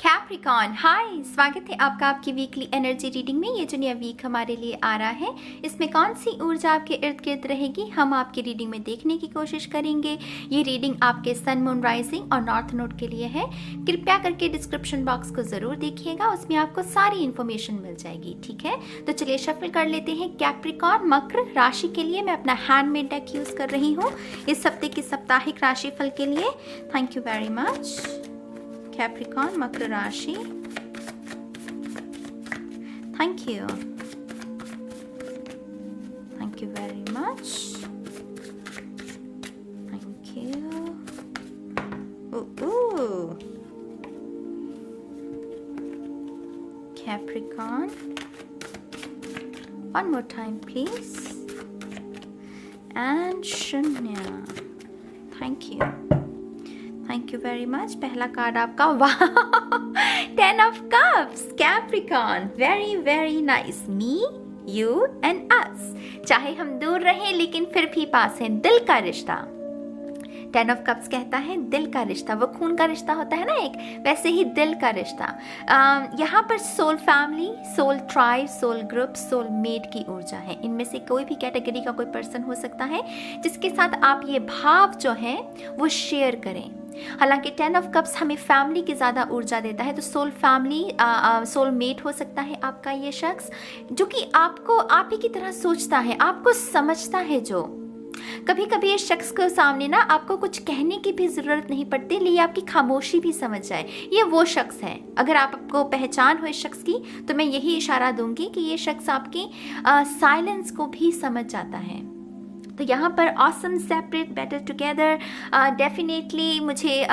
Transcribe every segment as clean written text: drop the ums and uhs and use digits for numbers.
Capricorn, हाय, स्वागत है आपका आपकी वीकली एनर्जी रीडिंग में। ये जो नया वीक हमारे लिए आ रहा है, इसमें कौन सी ऊर्जा आपके इर्द गिर्द रहेगी, हम आपकी रीडिंग में देखने की कोशिश करेंगे। ये रीडिंग आपके सन, मून, राइजिंग और नॉर्थ नोड के लिए है। कृपया करके डिस्क्रिप्शन बॉक्स को जरूर देखिएगा, उसमें आपको सारी इन्फॉर्मेशन मिल जाएगी। ठीक है, तो चलिए शफल कर लेते हैं। कैप्रिकॉर्न मकर राशि के लिए मैं अपना हैंडमेड डेक यूज कर रही हूँ इस हफ्ते की साप्ताहिक राशिफल के लिए। Thank you very much. Capricorn, मकर राशि, thank you very much, thank you. Ooh. Capricorn, one more time please, and शून्य, thank you very much। पहला कार्ड आपका, वाह, 10 of cups, Capricorn, very nice, me, you and us। चाहे हम दूर रहें लेकिन फिर भी पास हैं, दिल का रिश्ता। 10 of cups कहता है दिल का रिश्ता, वो खून का रिश्ता होता है ना एक, वैसे ही दिल का रिश्ता। यहाँ पर soul family, soul tribe, soul group, soul mate की ऊर्जा है। इनमें से कोई भी कैटेगरी का कोई पर्सन हो सकता है जिसके साथ आप ये भाव जो है वो शेयर करें। हालांकि 10 ऑफ कप्स हमें फैमिली की ज़्यादा ऊर्जा देता है, तो सोल फैमिली, सोल मेट हो सकता है आपका ये शख्स, जो कि आपको आप ही की तरह सोचता है, आपको समझता है। जो कभी कभी इस शख्स के सामने ना आपको कुछ कहने की भी ज़रूरत नहीं पड़ती, लिए आपकी खामोशी भी समझ जाए, ये वो शख्स है। अगर आपको पहचान हो इस शख्स की, तो मैं यही इशारा दूंगी कि ये शख्स आपकी साइलेंस को भी समझ जाता है। तो यहाँ पर awesome, separate, better together, definitely मुझे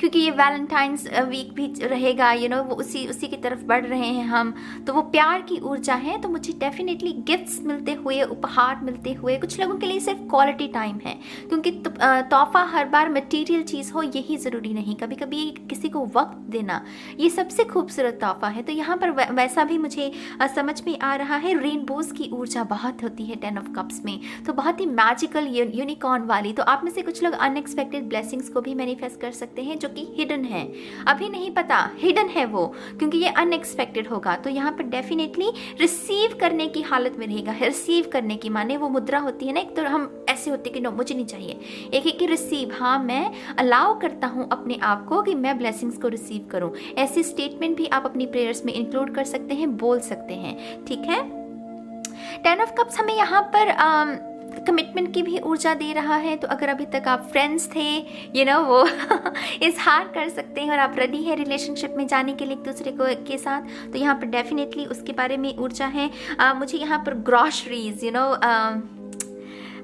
क्योंकि ये वैलेंटाइंस वीक भी रहेगा, वो उसी की तरफ बढ़ रहे हैं हम, तो वो प्यार की ऊर्जा है। तो मुझे डेफिनेटली गिफ्ट्स मिलते हुए, उपहार मिलते हुए, कुछ लोगों के लिए सिर्फ क्वालिटी टाइम है, क्योंकि तोहफा हर बार मटेरियल चीज़ हो यही ज़रूरी नहीं, कभी कभी किसी को वक्त देना ये सबसे खूबसूरत तोहफा है। तो यहाँ पर वैसा भी मुझे समझ में आ रहा है। रेनबोज की ऊर्जा बहुत होती है 10 ऑफ कप्स में, तो बहुत ही मैजिकल, यूनिकॉर्न वाली। तो आप में से कुछ लोग अनएक्सपेक्टेड ब्लेसिंग्स को भी मैनिफेस्ट कर सकते हैं, जो कि हिडन है, अभी नहीं पता, हिडन है वो, क्योंकि ये अनएक्सपेक्टेड होगा। तो यहाँ पर डेफिनेटली रिसीव करने की हालत में रहेगा। रिसीव करने की माने वो मुद्रा होती है ना, एक तो हम ऐसे होते कि नो मुझे नहीं चाहिए, एक है कि रिसीव, हाँ मैं अलाउ करता हूँ अपने आप को कि मैं ब्लेसिंग्स को रिसीव करूँ। ऐसी स्टेटमेंट भी आप अपनी प्रेयर्स में इंक्लूड कर सकते हैं, बोल सकते हैं। ठीक है, 10 ऑफ कप्स हमें यहाँ पर कमिटमेंट की भी ऊर्जा दे रहा है। तो अगर अभी तक आप फ्रेंड्स थे, वो इजहार कर सकते हैं और आप रेडी है रिलेशनशिप में जाने के लिए एक दूसरे को के साथ, तो यहाँ पर डेफिनेटली उसके बारे में ऊर्जा है। मुझे यहाँ पर ग्रॉसरीज,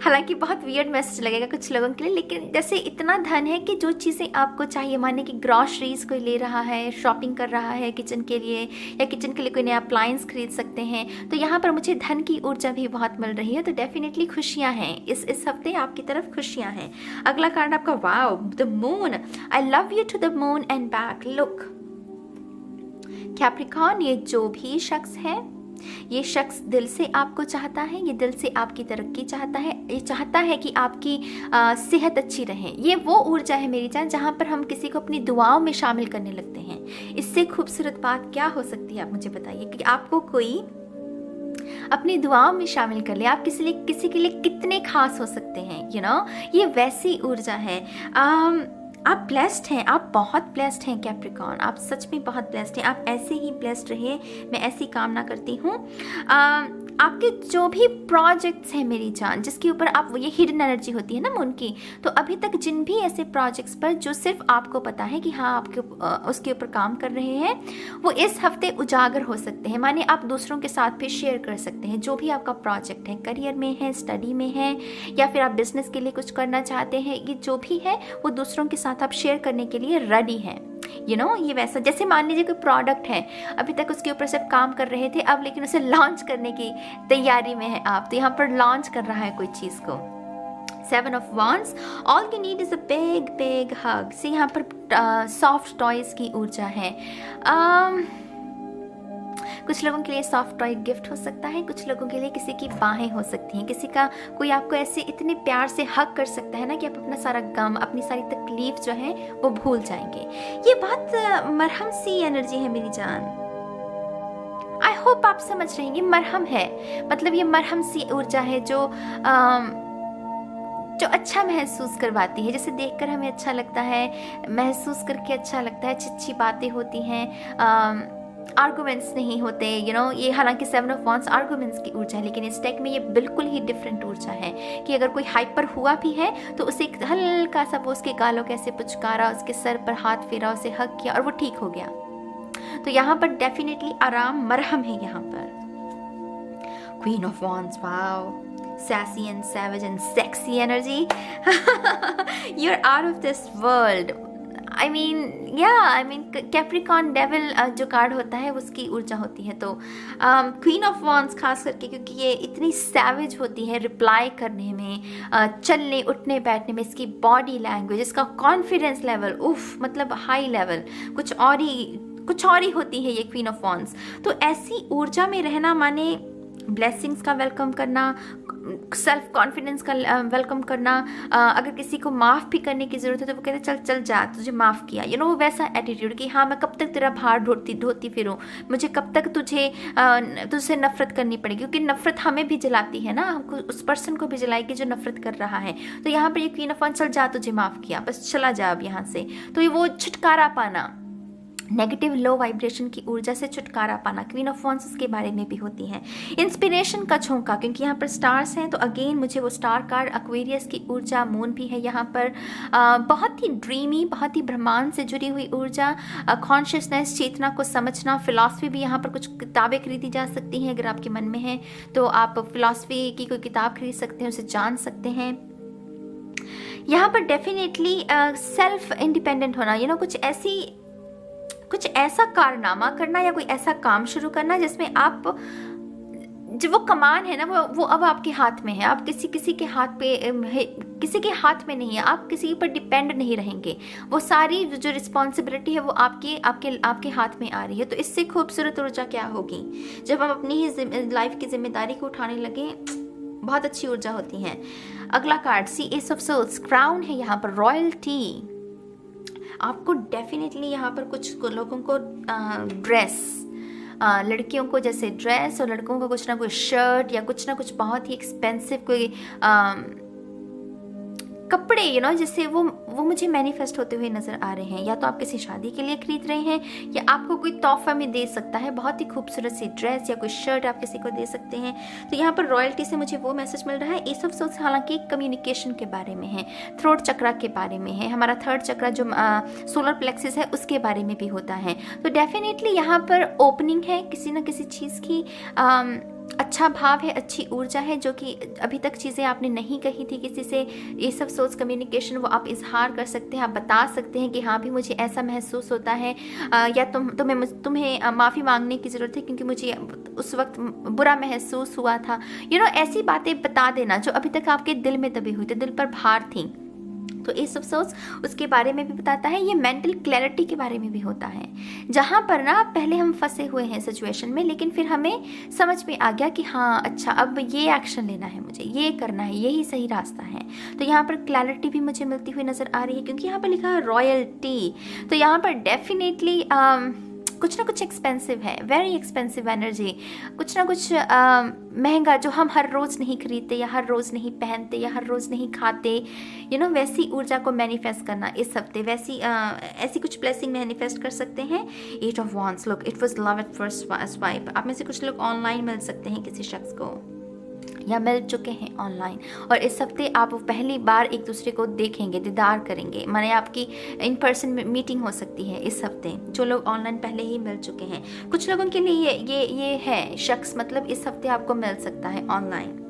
हालांकि बहुत वियर्ड मैसेज लगेगा कुछ लोगों के लिए, लेकिन जैसे इतना धन है कि जो चीज़ें आपको चाहिए, माने कि ग्रॉसरीज कोई ले रहा है, शॉपिंग कर रहा है किचन के लिए, या किचन के लिए कोई नया अप्लायंस खरीद सकते हैं, तो यहाँ पर मुझे धन की ऊर्जा भी बहुत मिल रही है। तो डेफिनेटली खुशियाँ हैं, इस हफ्ते आपकी तरफ खुशियाँ हैं। अगला कार्ड आपका, wow, the moon, I love you to the moon and back, look. Capricorn, ये जो भी शख्स है, ये शख्स दिल से आपको चाहता है, ये दिल से आपकी तरक्की चाहता है, ये चाहता है कि आपकी सेहत अच्छी रहे। ये वो ऊर्जा है मेरी जान, जहाँ पर हम किसी को अपनी दुआओं में शामिल करने लगते हैं। इससे खूबसूरत बात क्या हो सकती है, आप मुझे बताइए कि आपको कोई अपनी दुआओं में शामिल कर ले। आप किसी के लिए कितने खास हो सकते हैं, ये वैसी ऊर्जा है। आप ब्लेस्ड हैं, आप बहुत ब्लेस्ड हैं कैप्रिकॉर्न, आप सच में बहुत ब्लेस्ड हैं। आप ऐसे ही ब्लेस्ड रहे, मैं ऐसी कामना करती हूँ। आपके जो भी प्रोजेक्ट्स हैं मेरी जान, जिसके ऊपर आप, ये हिडन एनर्जी होती है ना मून की, तो अभी तक जिन भी ऐसे प्रोजेक्ट्स पर जो सिर्फ आपको पता है कि हाँ आपके उसके ऊपर काम कर रहे हैं, वो इस हफ्ते उजागर हो सकते हैं। माने आप दूसरों के साथ भी शेयर कर सकते हैं जो भी आपका प्रोजेक्ट है, करियर में है, स्टडी में है, या फिर आप बिजनेस के लिए कुछ करना चाहते हैं, ये जो भी है वो दूसरों के साथ आप शेयर करने के लिए रेडी हैं। ये वैसा, जैसे मान लीजिए कोई प्रोडक्ट है, अभी तक उसके ऊपर सिर्फ काम कर रहे थे, अब लेकिन उसे लॉन्च करने की तैयारी में है आप, तो यहाँ पर लॉन्च कर रहा है कोई चीज़ को। 7 of Wands, all you need is a big hug। से यहाँ पर सॉफ्ट टॉयज की ऊर्जा है। कुछ लोगों के लिए सॉफ्ट टॉय गिफ्ट हो सकता है, कुछ लोगों के लिए किसी की बाहें हो सकती हैं, किसी का कोई आपको ऐसे इतने प्यार से हग कर सकता है ना कि आप अपना सारा गम, अपनी सारी तकलीफ जो है वो भूल जाएंगे। ये बहुत मरहम सी एनर्जी है मेरी जान। आई होप आप समझ रहे हैं, ये मरहम है, मतलब ये मरहम सी ऊर्जा है जो अच्छा महसूस करवाती है, जैसे देखकर हमें अच्छा लगता है, महसूस करके अच्छा लगता है, अच्छी बातें होती हैं, आर्गुमेंट्स नहीं होते, ये हालांकि 7 ऑफ वांड्स आर्गुमेंट्स की ऊर्जा है, लेकिन इस डेक में ये बिल्कुल ही डिफरेंट ऊर्जा है कि अगर कोई हाइपर हुआ भी है तो उसे एक हल्का सा वो उसके गालों कैसे पुचकारा, उसके सर पर हाथ फेरा, उसे हक किया और वो ठीक हो गया। तो यहाँ पर डेफिनेटली आराम मरहम है। यहाँ पर queen of wands, wow, sassy and savage and sexy energy. You're out of this world. I mean, Capricorn Devil जो कार्ड होता है उसकी ऊर्जा होती है। तो क्वीन ऑफ वॉन्ड्स खास करके क्योंकि ये इतनी सैवेज होती है रिप्लाई करने में, चलने उठने बैठने में, इसकी बॉडी लैंग्वेज, इसका कॉन्फिडेंस लेवल, उफ, मतलब हाई लेवल, कुछ और ही होती है ये क्वीन ऑफ वॉन्ड्स। तो ऐसी ऊर्जा में रहना माने ब्लेसिंग्स का वेलकम करना, सेल्फ कॉन्फिडेंस का वेलकम करना, अगर किसी को माफ़ भी करने की ज़रूरत है तो वो कहते चल चल जा, तुझे माफ़ किया, वैसा एटीट्यूड कि हाँ मैं कब तक तेरा भार ढोती फिरूँ, मुझे कब तक तुझसे नफरत करनी पड़ेगी, क्योंकि नफरत हमें भी जलाती है ना, हमको उस पर्सन को भी जलाएगी जो नफरत कर रहा है। तो यहाँ पर ये क्वीन ऑफ वांड्स, चल जा, तुझे माफ़ किया, बस चला जा अब यहाँ से। तो ये वो छुटकारा पाना, नेगेटिव लो वाइब्रेशन की ऊर्जा से छुटकारा पाना, क्वीन ऑफ वांड्स उसके बारे में भी होती है। इंस्पिरेशन का झोंका, क्योंकि यहाँ पर स्टार्स हैं तो अगेन मुझे वो स्टार कार्ड, एक्वेरियस की ऊर्जा, मून भी है यहाँ पर, बहुत ही ड्रीमी, बहुत ही ब्रह्मांड से जुड़ी हुई ऊर्जा, कॉन्शियसनेस, चेतना को समझना, फिलॉसफी भी यहाँ पर कुछ किताबें खरीदी जा सकती हैं, अगर आपके मन में है तो आप फिलॉसफी की कोई किताब खरीद सकते हैं, उसे जान सकते हैं। यहाँ पर डेफिनेटली सेल्फ इंडिपेंडेंट होना, कुछ ऐसा कारनामा करना या कोई ऐसा काम शुरू करना जिसमें आप, जो वो कमान है ना वो अब आपके हाथ में है, आप किसी के हाथ पे किसी के हाथ में नहीं है, आप किसी पर डिपेंड नहीं रहेंगे, वो सारी जो रिस्पॉन्सिबिलिटी है वो आपके हाथ में आ रही है। तो इससे खूबसूरत ऊर्जा क्या होगी जब हम अपनी ही लाइफ की जिम्मेदारी को उठाने लगे, बहुत अच्छी ऊर्जा होती है। अगला card seas of souls, crown है यहाँ पर, रॉयल्टी। आपको डेफिनेटली यहाँ पर कुछ लोगों को ड्रेस, लड़कियों को जैसे ड्रेस और लड़कों को कुछ ना कुछ शर्ट या कुछ ना कुछ बहुत ही एक्सपेंसिव कोई कपड़े, जिससे वो मुझे मैनिफेस्ट होते हुए नज़र आ रहे हैं। या तो आप किसी शादी के लिए खरीद रहे हैं या आपको कोई तोहफा में दे सकता है, बहुत ही खूबसूरत सी ड्रेस या कोई शर्ट आप किसी को दे सकते हैं। तो यहाँ पर रॉयल्टी से मुझे वो मैसेज मिल रहा है। एस ऑफ सोल्स हालांकि कम्युनिकेशन के बारे में है, थ्रोट चक्रा के बारे में है, हमारा थर्ड चक्रा जो सोलर प्लेक्सिस है उसके बारे में भी होता है। तो डेफिनेटली यहाँ पर ओपनिंग है किसी न किसी चीज़ की, अच्छा भाव है, अच्छी ऊर्जा है, जो कि अभी तक चीज़ें आपने नहीं कही थी किसी से, ये सब सोच कम्युनिकेशन वो आप इजहार कर सकते हैं, आप बता सकते हैं कि हाँ भी मुझे ऐसा महसूस होता है, या तुम्हें माफ़ी मांगने की ज़रूरत है क्योंकि मुझे उस वक्त बुरा महसूस हुआ था। ऐसी बातें बता देना जो अभी तक आपके दिल में दबी हुई थी, दिल पर भार थी। तो एस ऑफ सोल्स उसके बारे में भी बताता है। ये मेंटल क्लैरिटी के बारे में भी होता है, जहाँ पर ना पहले हम फंसे हुए हैं सिचुएशन में, लेकिन फिर हमें समझ में आ गया कि हाँ अच्छा अब ये एक्शन लेना है, मुझे ये करना है, यही सही रास्ता है। तो यहाँ पर क्लैरिटी भी मुझे मिलती हुई नज़र आ रही है, क्योंकि यहाँ पर लिखा है रॉयल्टी। तो यहाँ पर डेफिनेटली कुछ ना कुछ एक्सपेंसिव है, वेरी एक्सपेंसिव एनर्जी, कुछ ना कुछ महंगा जो हम हर रोज़ नहीं खरीदते या हर रोज़ नहीं पहनते या हर रोज़ नहीं खाते, वैसी ऊर्जा को मैनिफेस्ट करना इस हफ्ते, ऐसी कुछ ब्लेसिंग मैनिफेस्ट कर सकते हैं। 8 of wands, look it was love at first swipe. आप में से कुछ लोग ऑनलाइन मिल सकते हैं किसी शख्स को या मिल चुके हैं ऑनलाइन, और इस हफ्ते आप पहली बार एक दूसरे को देखेंगे, दीदार करेंगे, माने आपकी इन पर्सन मीटिंग हो सकती है इस हफ्ते। जो लोग ऑनलाइन पहले ही मिल चुके हैं, कुछ लोगों के लिए ये है शख्स, मतलब इस हफ्ते आपको मिल सकता है ऑनलाइन।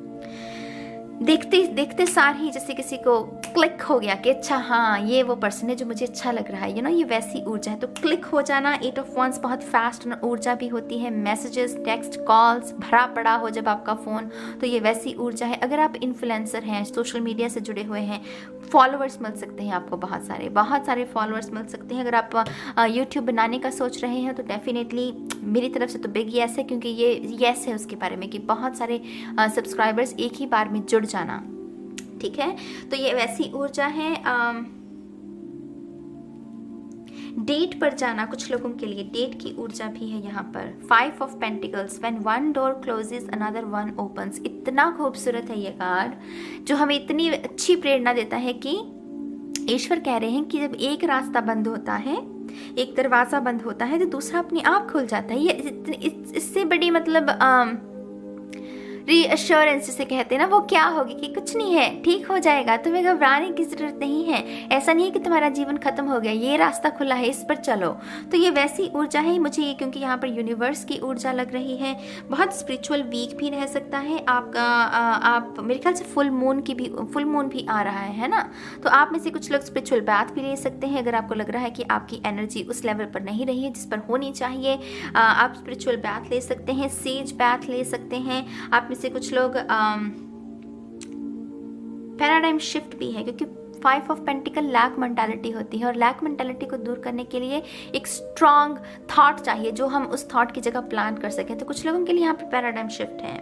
देखते सार ही जैसे किसी को क्लिक हो गया कि अच्छा हाँ ये वो पर्सन है जो मुझे अच्छा लग रहा है, यू नो, ये वैसी ऊर्जा है। तो क्लिक हो जाना, 8 ऑफ वंस बहुत फास्ट ऊर्जा भी होती है। मैसेजेस, टेक्स्ट, कॉल्स भरा पड़ा हो जब आपका फ़ोन, तो ये वैसी ऊर्जा है। अगर आप इन्फ्लुएंसर हैं, सोशल मीडिया से जुड़े हुए हैं, फॉलोअर्स मिल सकते हैं आपको, बहुत सारे फॉलोअर्स मिल सकते हैं। अगर आप यूट्यूब बनाने का सोच रहे हैं तो डेफिनेटली मेरी तरफ से तो बिग येस है, क्योंकि ये येस है उसके बारे में कि बहुत सारे सब्सक्राइबर्स एक ही बार में जुड़ जाना, ठीक है। तो ये वैसी ऊर्जा है। डेट पर जाना कुछ लोगों के लिए डेट की ऊर्जा भी है यहाँ पर। 5 of pentacles, when one door closes another one opens. इतना खूबसूरत है ये कार्ड जो हमें इतनी अच्छी प्रेरणा देता है कि ईश्वर कह रहे हैं कि जब एक रास्ता बंद होता है, एक दरवाजा बंद होता है, तो दूसरा अपने आप खुल जाता है। ये इससे बड़ी मतलब रीअश्योरेंस जिसे कहते हैं ना, वो क्या होगी कि कुछ नहीं है, ठीक हो जाएगा, तुम्हें घबराने की ज़रूरत नहीं है। ऐसा नहीं है कि तुम्हारा जीवन खत्म हो गया, ये रास्ता खुला है, इस पर चलो। तो ये वैसी ऊर्जा है मुझे ये, क्योंकि यहाँ पर यूनिवर्स की ऊर्जा लग रही है। बहुत स्पिरिचुअल वीक भी रह सकता है आपका। आप मेरे ख्याल से फुल मून भी आ रहा है ना, तो आप में से कुछ लोग स्पिरिचुअल बात भी ले सकते हैं। अगर आपको लग रहा है कि आपकी एनर्जी उस लेवल पर नहीं रही है जिस पर होनी चाहिए, आप स्पिरिचुअल बात ले सकते हैं, सेज बात ले सकते हैं। आप में से कुछ लोग पैराडाइम शिफ्ट भी है, क्योंकि 5 ऑफ पेंटिकल लैक मेंटालिटी होती है, और लैक मेंटालिटी को दूर करने के लिए एक स्ट्रॉन्ग थॉट चाहिए जो हम उस थॉट की जगह प्लान कर सकें। तो कुछ लोगों के लिए यहाँ पर पैराडाइम शिफ्ट है।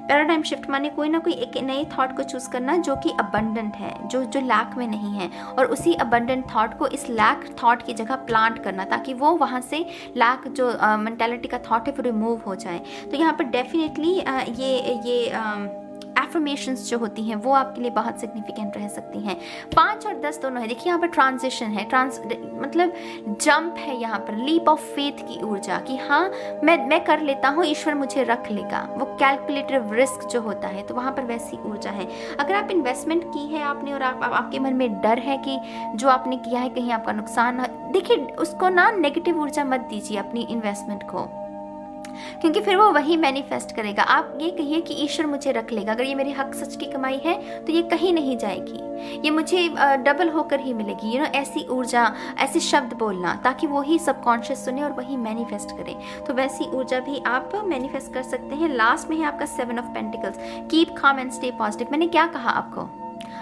पैराडाइम शिफ्ट माने कोई ना कोई एक नई थॉट को चूज करना जो कि अबंडेंट है, जो लैक में नहीं है, और उसी अबंडेंट थॉट को इस लैक थॉट की जगह प्लांट करना, ताकि वो वहाँ से लैक जो मेंटालिटी का थॉट है वो रिमूव हो जाए। तो यहाँ पर डेफिनेटली ये एफर्मेशंस जो होती हैं वो आपके लिए बहुत सिग्निफिकेंट रह सकती हैं। 5 और 10 दोनों है। देखिए यहाँ पर ट्रांजिशन है, मतलब जंप है यहाँ पर, लीप ऑफ फेथ की ऊर्जा कि हाँ मैं कर लेता हूँ, ईश्वर मुझे रख लेगा। वो कैलकुलेटिव रिस्क जो होता है, तो वहाँ पर वैसी ऊर्जा है। अगर आप इन्वेस्टमेंट की है आपने और आपके मन में डर है कि जो आपने किया है कहीं आपका नुकसान, देखिए उसको ना नेगेटिव ऊर्जा मत दीजिए अपनी इन्वेस्टमेंट को, क्योंकि फिर वो वही मैनिफेस्ट करेगा। आप ये कहिए कि ईश्वर मुझे रख लेगा, अगर ये मेरे हक सच की कमाई है तो ये कहीं नहीं जाएगी, ये मुझे डबल होकर ही मिलेगी। यू नो, ऐसी ऊर्जा, ऐसे शब्द बोलना, ताकि वो ही सबकॉन्शियस सुने और वही मैनिफेस्ट करे। तो वैसी ऊर्जा भी आप मैनिफेस्ट कर सकते हैं। लास्ट में है आपका 7 of pentacles, keep calm and stay positive. मैंने क्या कहा आपको,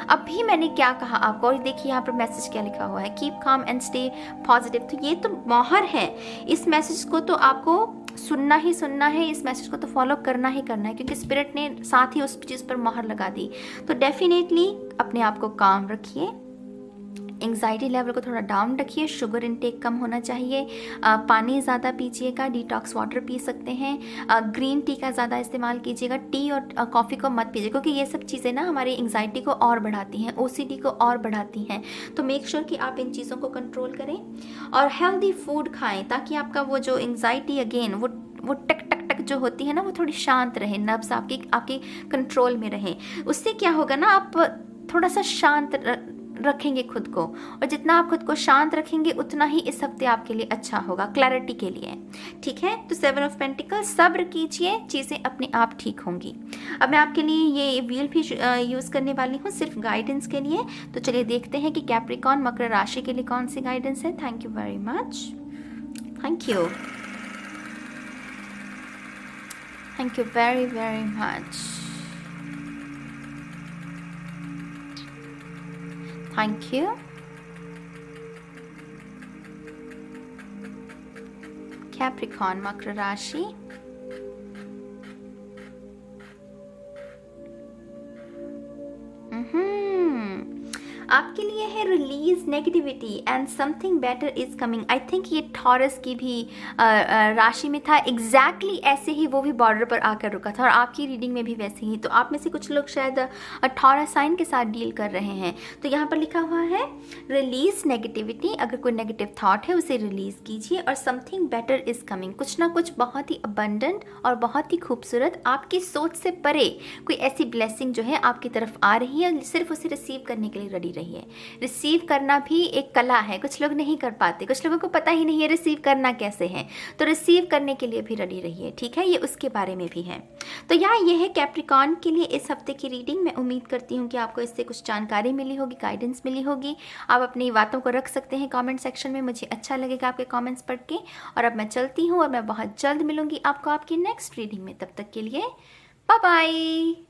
अभी मैंने क्या कहा आपको, और देखिए यहाँ पर मैसेज क्या लिखा हुआ है, keep calm and stay positive. तो ये तो मोहर है, इस मैसेज को तो आपको सुनना ही सुनना है, इस मैसेज को तो फॉलो करना ही करना है, क्योंकि स्पिरिट ने साथ ही उस चीज़ पर मोहर लगा दी। तो डेफिनेटली अपने आप को काम रखिए, एंग्जाइटी लेवल को थोड़ा डाउन रखिए, शुगर इनटेक कम होना चाहिए, पानी ज़्यादा पीजिएगा, डिटॉक्स वाटर पी सकते हैं, ग्रीन टी का ज़्यादा इस्तेमाल कीजिएगा, टी और कॉफ़ी को मत पीजिए, क्योंकि ये सब चीज़ें ना हमारी एंग्जाइटी को और बढ़ाती हैं, ओसीडी को और बढ़ाती हैं। तो मेक श्योर कि आप इन चीज़ों को कंट्रोल करें और हेल्दी फूड खाएं, ताकि आपका वो जो एंग्जाइटी अगेन वो टक टक टक जो होती है ना, वो थोड़ी शांत रहे, नब्स आपके कंट्रोल में रहे। उससे क्या होगा ना, आप थोड़ा सा शांत रखेंगे खुद को, और जितना आप खुद को शांत रखेंगे उतना ही इस हफ्ते आपके लिए अच्छा होगा, क्लैरिटी के लिए, ठीक है। तो 7 ऑफ पेंटिकल्स, सब्र कीजिए, चीज़ें अपने आप ठीक होंगी। अब मैं आपके लिए ये व्हील भी यूज़ करने वाली हूँ सिर्फ गाइडेंस के लिए। तो चलिए देखते हैं कि कैप्रिकॉन मकर राशि के लिए कौन सी गाइडेंस है। Thank you very much, thank you, thank you very very much, thank you. Capricorn मकर राशि, आपके लिए है release negativity and something better is coming. I think ये टॉरस की भी राशि में था, एग्जैक्टली ऐसे ही वो भी बॉर्डर पर आकर रुका था, और आपकी रीडिंग में भी वैसे ही। तो आप में से कुछ लोग शायद टॉरस साइन के साथ डील कर रहे हैं। तो यहाँ पर लिखा हुआ है रिलीज नेगेटिविटी, अगर कोई नेगेटिव थॉट है उसे रिलीज कीजिए, और समथिंग बेटर इज कमिंग, कुछ ना कुछ बहुत ही अबंडेंट और बहुत ही खूबसूरत, आपकी सोच से परे कोई ऐसी ब्लेसिंग जो है आपकी तरफ आ रही है, सिर्फ उसे रिसीव करने के लिए रेडी रहिए। रिसीव करना भी एक कला है, कुछ लोग नहीं कर पाते, कुछ लोगों को पता ही नहीं है रिसीव करना कैसे है, तो रिसीव करने के लिए भी रेडी रहिए, ठीक है, ये उसके बारे में भी है। तो यहाँ ये है कैप्रिकॉर्न के लिए इस हफ्ते की रीडिंग। मैं उम्मीद करती हूँ कि आपको इससे कुछ जानकारी मिली होगी, गाइडेंस मिली होगी। आप अपनी बातों को रख सकते हैं कमेंट सेक्शन में, मुझे अच्छा लगेगा आपके कमेंट्स पढ़ के। और अब मैं चलती हूँ और मैं बहुत जल्द मिलूंगी आपको आपकी नेक्स्ट रीडिंग में। तब तक के लिए बाय बाय।